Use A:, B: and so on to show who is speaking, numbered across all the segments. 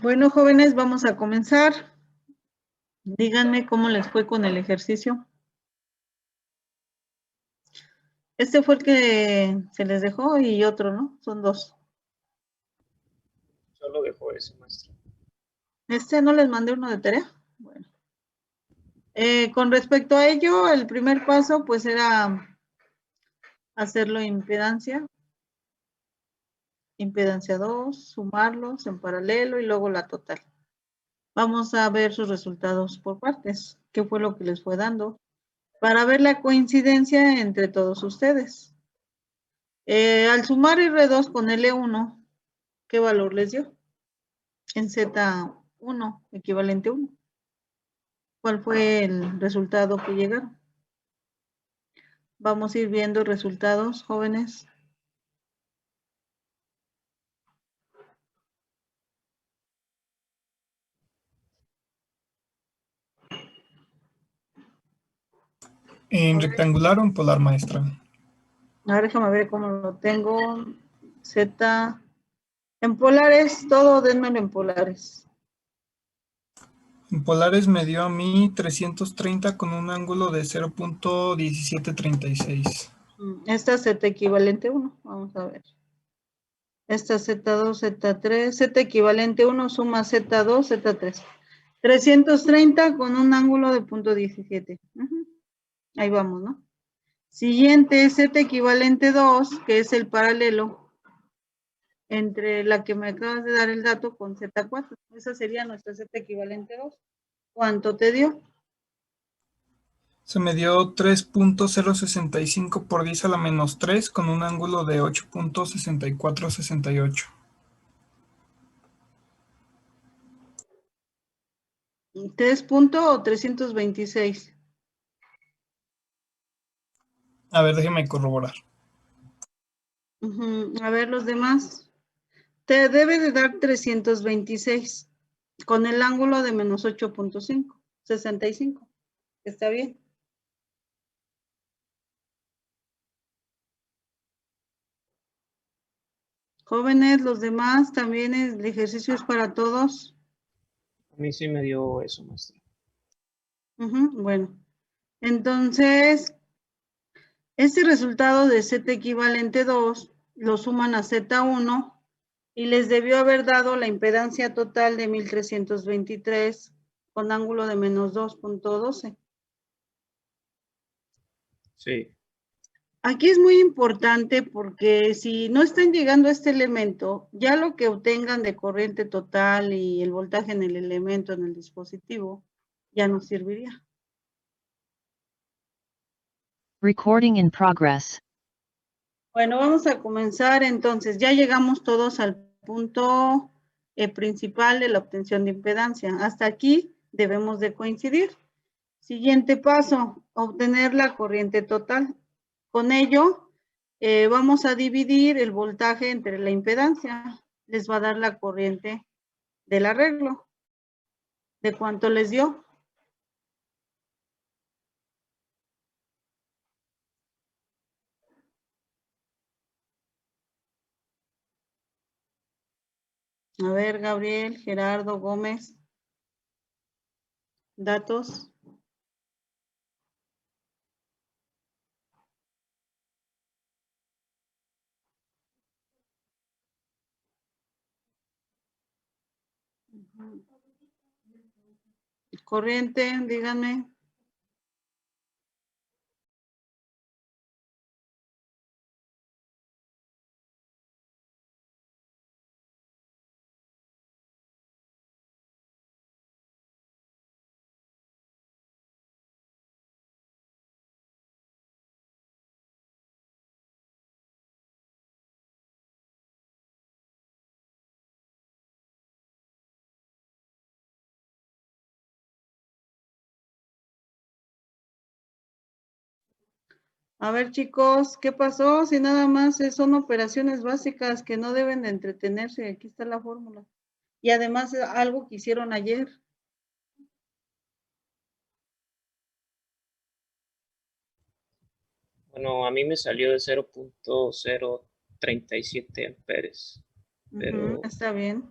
A: Bueno, jóvenes, vamos a comenzar. Díganme cómo les fue con el ejercicio. Este fue el que se les dejó y otro, ¿no? Son dos.
B: Solo dejó ese, maestro.
A: Este no les mandé uno de tarea. Bueno. Con respecto a ello, el primer paso pues era hacerlo impedancia. Impedancia 2, sumarlos en paralelo y luego la total. Vamos a ver sus resultados por partes. ¿Qué fue lo que les fue dando? Para ver la coincidencia entre todos ustedes. Al sumar R2 con L1, ¿qué valor les dio? En Z1, equivalente 1. ¿Cuál fue el resultado que llegaron? Vamos a ir viendo resultados, jóvenes.
C: ¿En rectangular o en polar, maestra?
A: Ahora déjame ver cómo lo tengo. Z. En polares, todo denmelo en polares.
C: En polares me dio a mí 330 con un ángulo de 0.1736.
A: Esta Z equivalente 1. Vamos a ver. Esta Z2, Z3, Z equivalente 1 suma Z2, Z3. 330 con un ángulo de 0.17. Ahí vamos, ¿no? Siguiente, Z equivalente 2, que es el paralelo entre la que me acabas de dar el dato con Z4. Esa sería nuestra Z equivalente 2. ¿Cuánto te dio?
C: Se me dio 3.065 por 10 a la menos 3 con un ángulo de 8.6468.
A: ¿3 o 326?
C: A ver, déjeme corroborar.
A: A ver los demás. Te debe de dar 326 con el ángulo de menos 8.5, 65. ¿Está bien? Jóvenes, los demás, también el ejercicio es para todos.
B: A mí sí me dio eso, maestro.
A: Bueno, entonces, este resultado de Z equivalente 2 lo suman a Z1 y les debió haber dado la impedancia total de 1323 con ángulo de menos 2.12.
B: Sí.
A: Aquí es muy importante porque si no están llegando a este elemento, ya lo que obtengan de corriente total y el voltaje en el elemento, en el dispositivo, ya no serviría.
D: Recording in progress.
A: Bueno, vamos a comenzar entonces. Ya llegamos todos al punto principal de la obtención de impedancia. Hasta aquí debemos de coincidir. Siguiente paso, obtener la corriente total. Con ello, vamos a dividir el voltaje entre la impedancia. Les va a dar la corriente del arreglo. ¿De cuánto les dio? A ver, Gabriel, Gerardo, Gómez. Datos. Corriente, díganme. A ver, chicos, ¿qué pasó? Si nada más son operaciones básicas que no deben de entretenerse. Aquí está la fórmula. Y además algo que hicieron ayer.
B: Bueno, a mí me salió de 0.037 amperes. Pero
A: Está bien.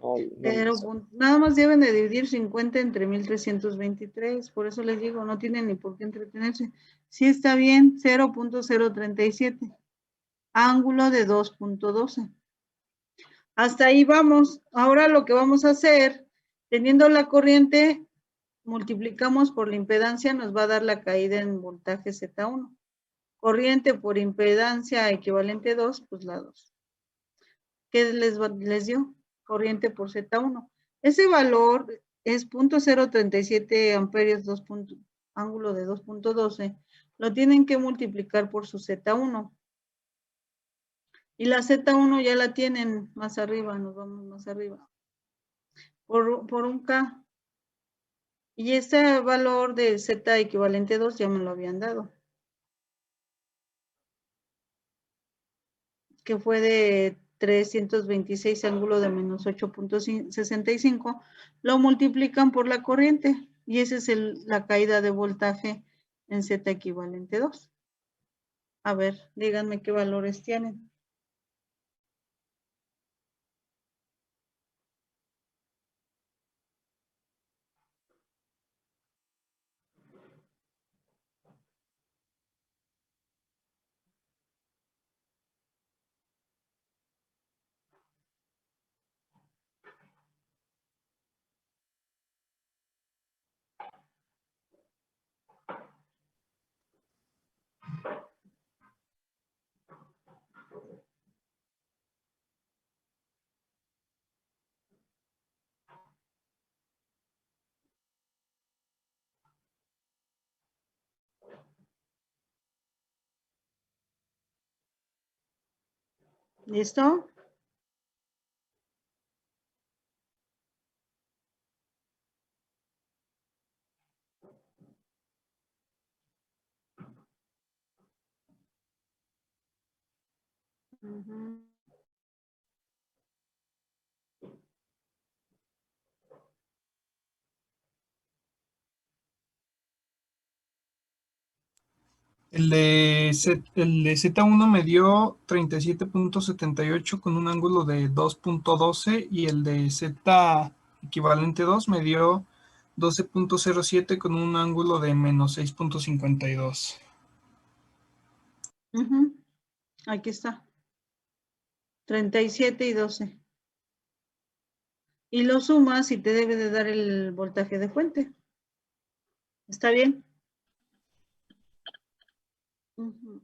B: No,
A: Pero
B: maestra.
A: nada más deben de dividir 50 entre 1323, por eso les digo, no tienen ni por qué entretenerse. Sí está bien, 0.037, ángulo de 2.12. Hasta ahí vamos. Ahora lo que vamos a hacer, teniendo la corriente, multiplicamos por la impedancia, nos va a dar la caída en voltaje Z1. Corriente por impedancia equivalente 2, pues la 2. ¿Qué les dio? Corriente por Z1. Ese valor es 0.037 amperios, ángulo de 2.12. Lo tienen que multiplicar por su Z1. Y la Z1 ya la tienen más arriba, nos vamos más arriba. Por un K. Y ese valor de Z equivalente 2 ya me lo habían dado. Que fue de 326 ángulo de menos 8.65, lo multiplican por la corriente y esa es la caída de voltaje en Z equivalente 2. A ver, díganme qué valores tienen. ¿Listo? Uh-huh.
C: El de Z1 me dio 37.78 con un ángulo de 2.12 y el de Z equivalente 2 me dio 12.07 con un ángulo de menos 6.52.
A: Uh-huh. Aquí está. 37 y 12. Y lo sumas y te debe de dar el voltaje de fuente. ¿Está bien? Uh-huh.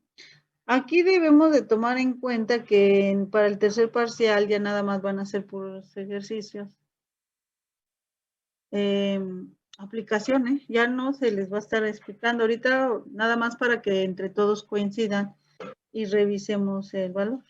A: Aquí debemos de tomar en cuenta que para el tercer parcial ya nada más van a ser puros ejercicios. Aplicaciones, ya no se les va a estar explicando ahorita, nada más para que entre todos coincidan y revisemos el valor.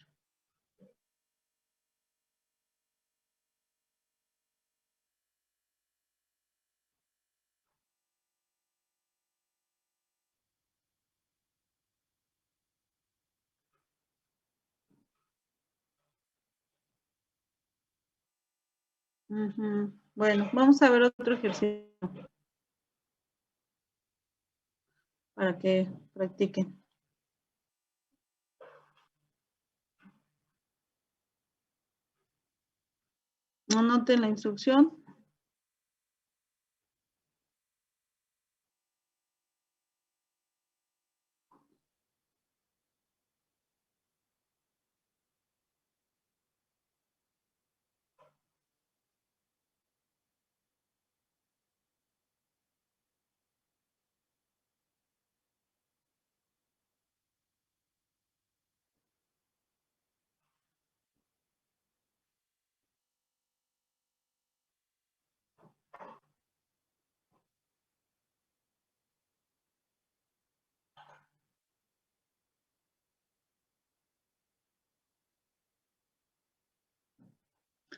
A: Uh-huh. Bueno, vamos a ver otro ejercicio para que practiquen. Anoten la instrucción.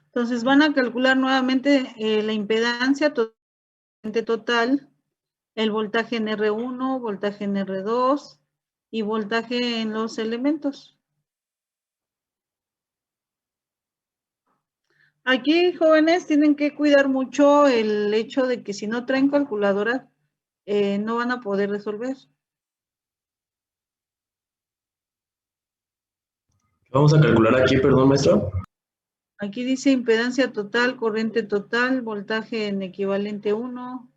A: Entonces van a calcular nuevamente la impedancia total, el voltaje en R1, voltaje en R2 y voltaje en los elementos. Aquí, jóvenes, tienen que cuidar mucho el hecho de que si no traen calculadora, no van a poder resolver.
E: Vamos a calcular aquí, perdón, maestra.
A: Aquí dice impedancia total, corriente total, voltaje en equivalente 1.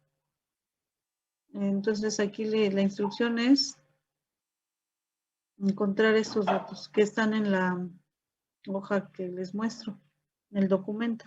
A: Entonces aquí la instrucción es encontrar estos datos que están en la hoja que les muestro, en el documento.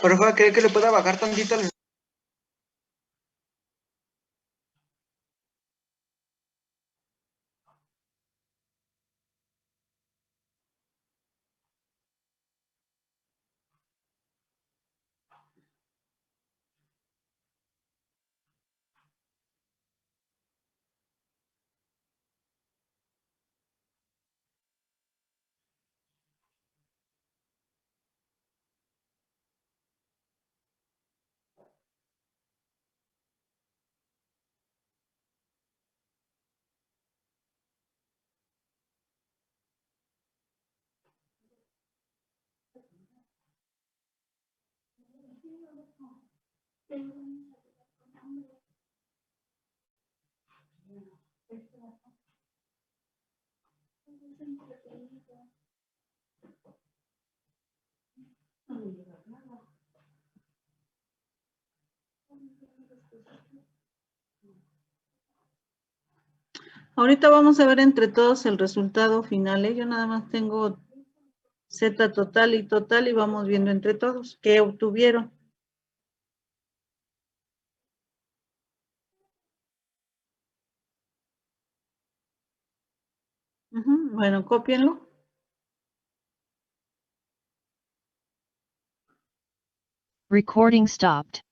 E: Profe, ¿cree que le pueda bajar tantito el...
A: Ahorita vamos a ver entre todos el resultado final, ¿eh? Yo nada más tengo Z total y vamos viendo entre todos qué obtuvieron. Bueno, cópienlo.
D: Recording stopped.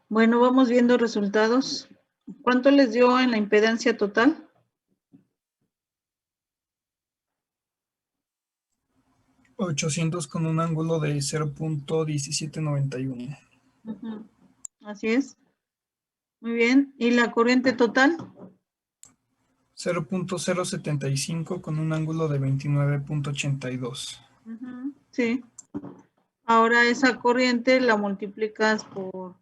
A: Bueno, vamos viendo resultados. ¿Cuánto les dio en la impedancia total?
C: 800 con un ángulo de 0.1791.
A: Ujú. Así es. Muy bien. ¿Y la corriente total?
C: 0.075 con un ángulo de 29.82.
A: Ujú, sí. Ahora esa corriente la multiplicas por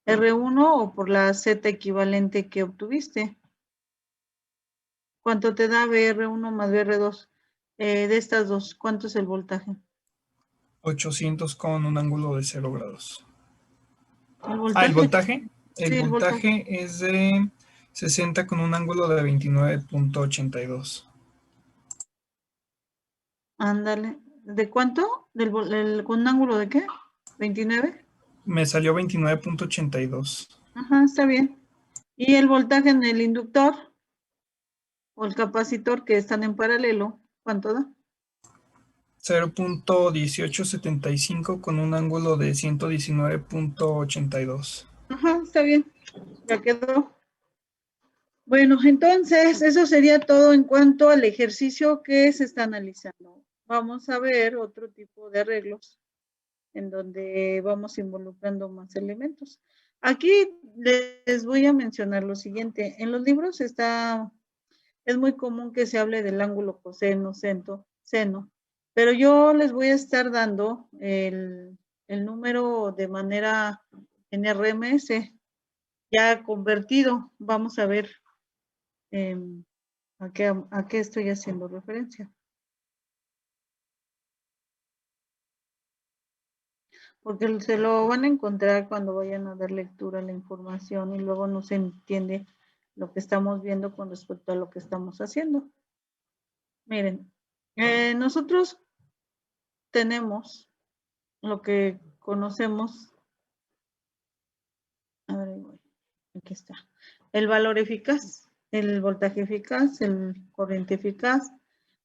A: R1 o por la Z equivalente que obtuviste. ¿Cuánto te da BR1 más BR2? De estas dos, ¿cuánto es el voltaje?
C: 800 con un ángulo de 0 grados.
A: ¿El
C: Ah, ¿el
A: voltaje?
C: voltaje? El
A: Sí, el voltaje.
C: voltaje es de 60 con un ángulo de 29.82.
A: Ándale. ¿De cuánto? ¿Con un ángulo de qué? ¿29?
C: Me salió 29.82.
A: Ajá, está bien. ¿Y el voltaje en el inductor o el capacitor que están en paralelo? ¿Cuánto da?
C: 0.1875 con un ángulo de 119.82.
A: Ajá, está bien. Ya quedó. Bueno, entonces eso sería todo en cuanto al ejercicio que se está analizando. Vamos a ver otro tipo de arreglos en donde vamos involucrando más elementos. Aquí les voy a mencionar lo siguiente. En los libros es muy común que se hable del ángulo coseno, seno, pero yo les voy a estar dando el número de manera en RMS, ya convertido. Vamos a ver a qué estoy haciendo referencia. Porque se lo van a encontrar cuando vayan a dar lectura a la información y luego no se entiende lo que estamos viendo con respecto a lo que estamos haciendo. Miren, nosotros tenemos lo que conocemos, a ver, aquí está, el valor eficaz, el voltaje eficaz, el corriente eficaz,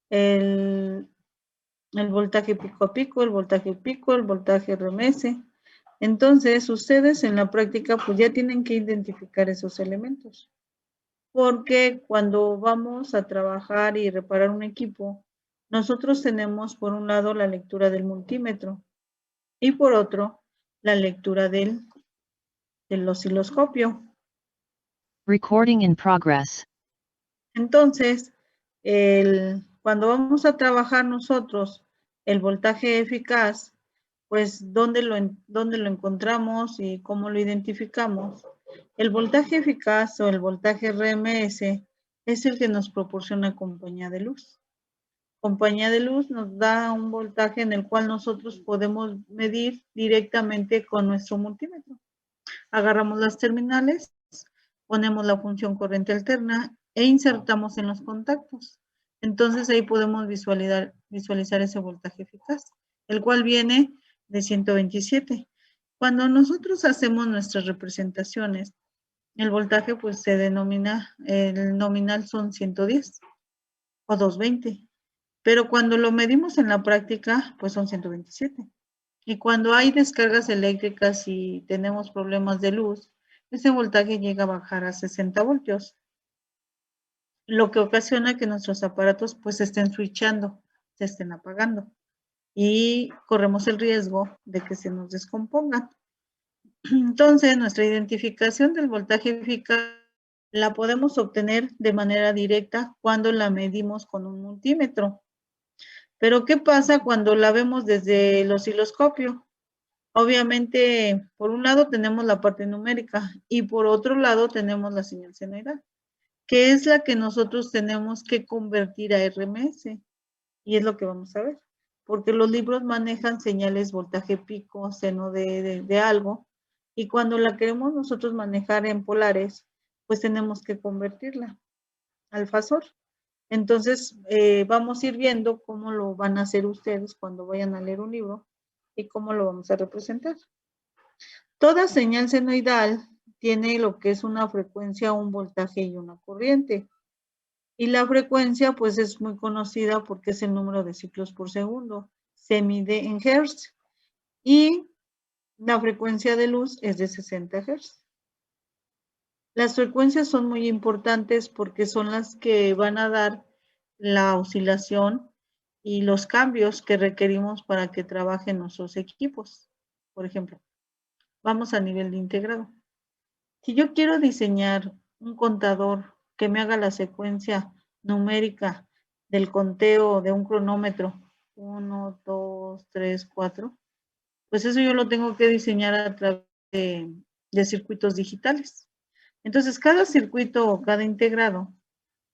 A: el voltaje pico a pico, el voltaje pico, el voltaje RMS. Entonces, ustedes en la práctica pues ya tienen que identificar esos elementos, porque cuando vamos a trabajar y reparar un equipo, nosotros tenemos por un lado la lectura del multímetro y por otro la lectura del osciloscopio.
D: Recording in progress.
A: Entonces, cuando vamos a trabajar nosotros el voltaje eficaz, pues ¿dónde lo encontramos y cómo lo identificamos? El voltaje eficaz o el voltaje RMS es el que nos proporciona compañía de luz. Compañía de luz nos da un voltaje en el cual nosotros podemos medir directamente con nuestro multímetro. Agarramos las terminales, ponemos la función corriente alterna e insertamos en los contactos. Entonces ahí podemos visualizar ese voltaje eficaz, el cual viene de 127. Cuando nosotros hacemos nuestras representaciones, el voltaje pues se denomina, el nominal son 110 o 220, pero cuando lo medimos en la práctica pues son 127. Y cuando hay descargas eléctricas y tenemos problemas de luz, ese voltaje llega a bajar a 60 voltios, lo que ocasiona que nuestros aparatos pues se estén switchando, se estén apagando y corremos el riesgo de que se nos descompongan. Entonces, nuestra identificación del voltaje eficaz la podemos obtener de manera directa cuando la medimos con un multímetro. Pero, ¿qué pasa cuando la vemos desde el osciloscopio? Obviamente, por un lado tenemos la parte numérica y por otro lado tenemos la señal senoidal, que es la que nosotros tenemos que convertir a RMS. Y es lo que vamos a ver, porque los libros manejan señales voltaje pico, seno de algo, y cuando la queremos nosotros manejar en polares, pues tenemos que convertirla al fasor. Entonces, vamos a ir viendo cómo lo van a hacer ustedes cuando vayan a leer un libro y cómo lo vamos a representar. Toda señal senoidal tiene lo que es una frecuencia, un voltaje y una corriente. Y la frecuencia pues es muy conocida porque es el número de ciclos por segundo. Se mide en hertz. Y la frecuencia de luz es de 60 Hz. Las frecuencias son muy importantes porque son las que van a dar la oscilación y los cambios que requerimos para que trabajen nuestros equipos. Por ejemplo, vamos a nivel de integrado. Si yo quiero diseñar un contador que me haga la secuencia numérica del conteo de un cronómetro, 1, 2, 3, 4, pues eso yo lo tengo que diseñar a través de circuitos digitales. Entonces, cada circuito o cada integrado,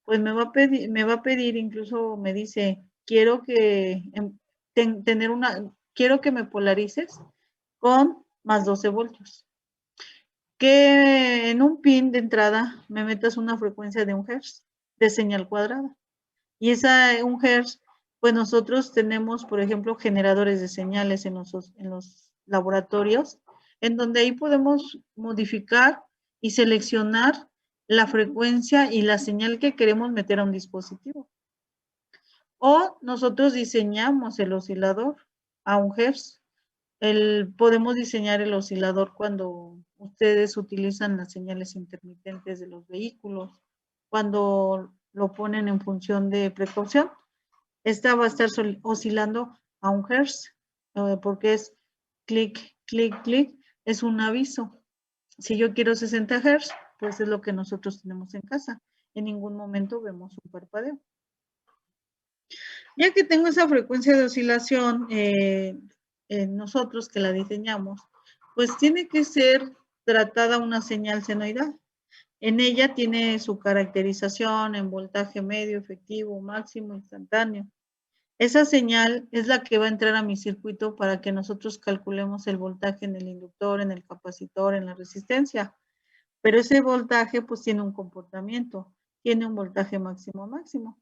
A: pues me va a pedir, incluso me dice, quiero que quiero que me polarices con más 12 voltios. Que en un pin de entrada me metas una frecuencia de 1 Hz de señal cuadrada. Y esa 1 Hz, pues nosotros tenemos, por ejemplo, generadores de señales en los laboratorios, en donde ahí podemos modificar y seleccionar la frecuencia y la señal que queremos meter a un dispositivo. O nosotros diseñamos el oscilador a 1 Hz. Podemos diseñar el oscilador cuando ustedes utilizan las señales intermitentes de los vehículos, cuando lo ponen en función de precaución. Esta va a estar oscilando a 1 Hz, porque es clic, clic, clic, es un aviso. Si yo quiero 60 Hz, pues es lo que nosotros tenemos en casa. En ningún momento vemos un parpadeo. Ya que tengo esa frecuencia de oscilación, nosotros que la diseñamos, pues tiene que ser tratada una señal senoidal. En ella tiene su caracterización en voltaje medio, efectivo, máximo, instantáneo. Esa señal es la que va a entrar a mi circuito para que nosotros calculemos el voltaje en el inductor, en el capacitor, en la resistencia. Pero ese voltaje pues tiene un comportamiento, tiene un voltaje máximo.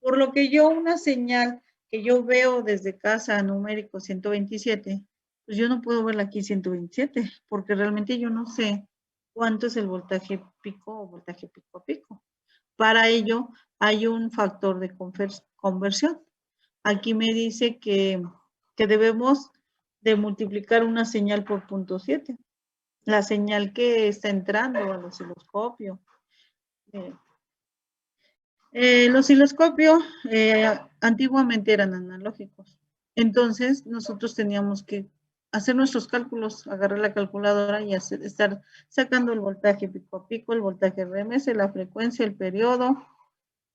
A: Por lo que yo una señal que yo veo desde casa numérico 127, pues yo no puedo verla aquí 127, porque realmente yo no sé cuánto es el voltaje pico o voltaje pico a pico. Para ello hay un factor de conversión. Aquí me dice que debemos de multiplicar una señal por 0.7. La señal que está entrando al osciloscopio. El osciloscopio antiguamente eran analógicos. Entonces, nosotros teníamos que hacer nuestros cálculos, agarrar la calculadora y estar sacando el voltaje pico a pico, el voltaje RMS, la frecuencia, el periodo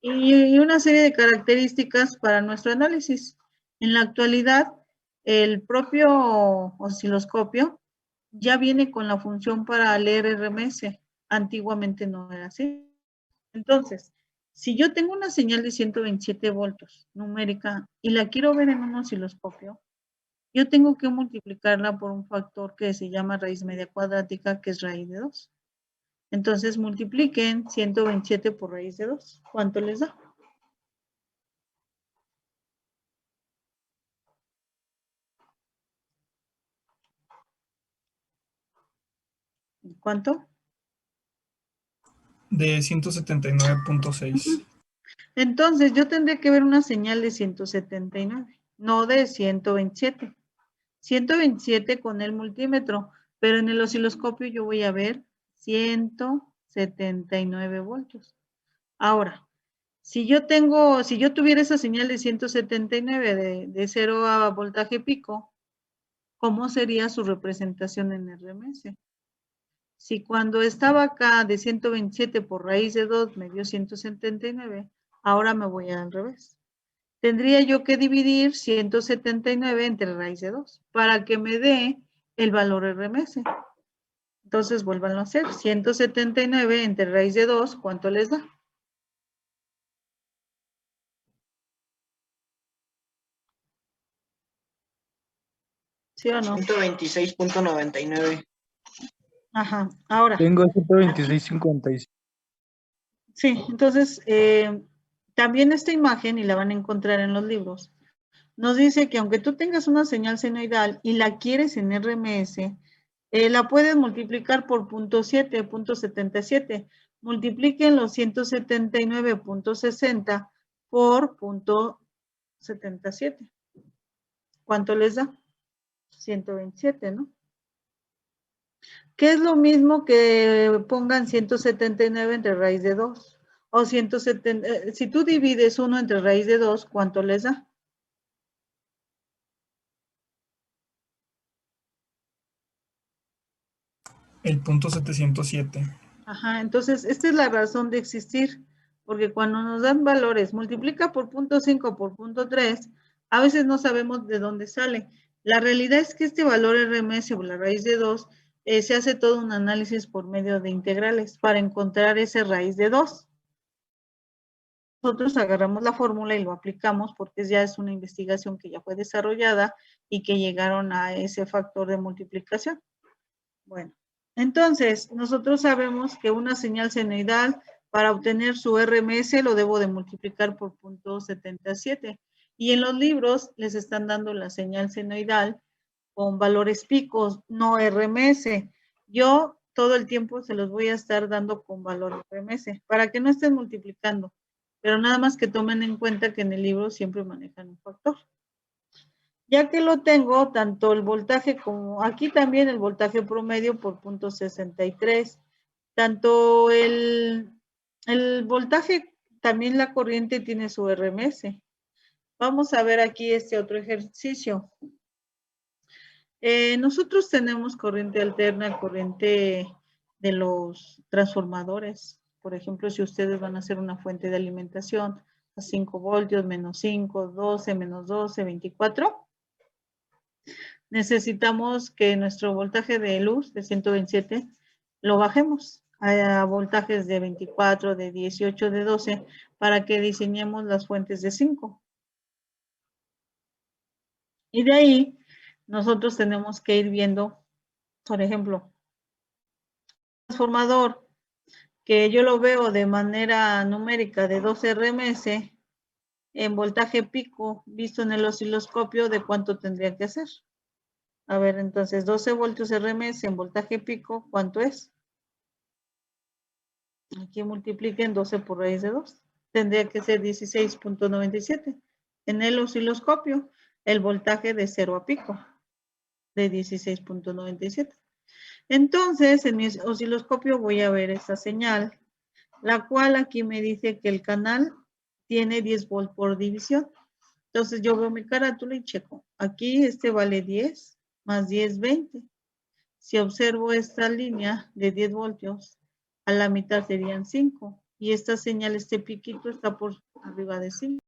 A: y una serie de características para nuestro análisis. En la actualidad, el propio osciloscopio ya viene con la función para leer RMS. Antiguamente no era así. Entonces, si yo tengo una señal de 127 voltios numérica y la quiero ver en un osciloscopio, yo tengo que multiplicarla por un factor que se llama raíz media cuadrática, que es raíz de 2. Entonces, multipliquen 127 por raíz de 2. ¿Cuánto les da? ¿Cuánto?
C: De 179.6.
A: Entonces, yo tendré que ver una señal de 179, no de 127. 127 con el multímetro, pero en el osciloscopio yo voy a ver 179 voltios. Ahora, si yo tuviera esa señal de 179 de 0 a voltaje pico, ¿cómo sería su representación en RMS? Si cuando estaba acá de 127 por raíz de 2 me dio 179, ahora me voy al revés. Tendría yo que dividir 179 entre raíz de 2 para que me dé el valor RMS. Entonces, vuélvanlo a hacer. 179 entre raíz de 2, ¿cuánto les da? ¿Sí o no?
E: 126.99.
A: Ajá, ahora.
F: Tengo 126.56.
A: Sí, entonces, también esta imagen, y la van a encontrar en los libros, nos dice que aunque tú tengas una señal senoidal y la quieres en RMS, la puedes multiplicar por 0.77. Multipliquen los 179.60 por 0.77. ¿Cuánto les da? 127, ¿no? que es lo mismo que pongan 179 entre raíz de 2. O 170, si tú divides 1 entre raíz de 2, ¿cuánto les da?
C: El punto 707.
A: Ajá, entonces esta es la razón de existir, porque cuando nos dan valores, multiplica por 0.5 por 0.3, a veces no sabemos de dónde sale. La realidad es que este valor RMS o la raíz de 2, se hace todo un análisis por medio de integrales para encontrar ese raíz de 2. Nosotros agarramos la fórmula y lo aplicamos porque ya es una investigación que ya fue desarrollada y que llegaron a ese factor de multiplicación. Bueno, entonces nosotros sabemos que una señal senoidal para obtener su RMS lo debo de multiplicar por 0.77. Y en los libros les están dando la señal senoidal con valores picos, no RMS. Yo todo el tiempo se los voy a estar dando con valor RMS para que no estén multiplicando. Pero nada más que tomen en cuenta que en el libro siempre manejan un factor. Ya que lo tengo, tanto el voltaje como aquí también el voltaje promedio por 0.63. Tanto el voltaje, también la corriente tiene su RMS. Vamos a ver aquí este otro ejercicio. Nosotros tenemos corriente alterna, corriente de los transformadores. Por ejemplo, si ustedes van a hacer una fuente de alimentación a 5 voltios, menos 5, 12, menos 12, 24, necesitamos que nuestro voltaje de luz de 127 lo bajemos a voltajes de 24, de 18, de 12, para que diseñemos las fuentes de 5. Y de ahí, nosotros tenemos que ir viendo, por ejemplo, transformador, que yo lo veo de manera numérica de 12 RMS, en voltaje pico, visto en el osciloscopio, ¿de cuánto tendría que hacer? A ver, entonces, 12 voltios RMS en voltaje pico, ¿cuánto es? Aquí multipliquen 12 por raíz de 2. Tendría que ser 16.97. En el osciloscopio, el voltaje de 0 a pico, de 16.97. Entonces, en mi osciloscopio voy a ver esta señal, la cual aquí me dice que el canal tiene 10 volts por división. Entonces, yo veo mi carátula y checo. Aquí este vale 10, más 10, 20. Si observo esta línea de 10 voltios, a la mitad serían 5. Y esta señal, este piquito, está por arriba de 5.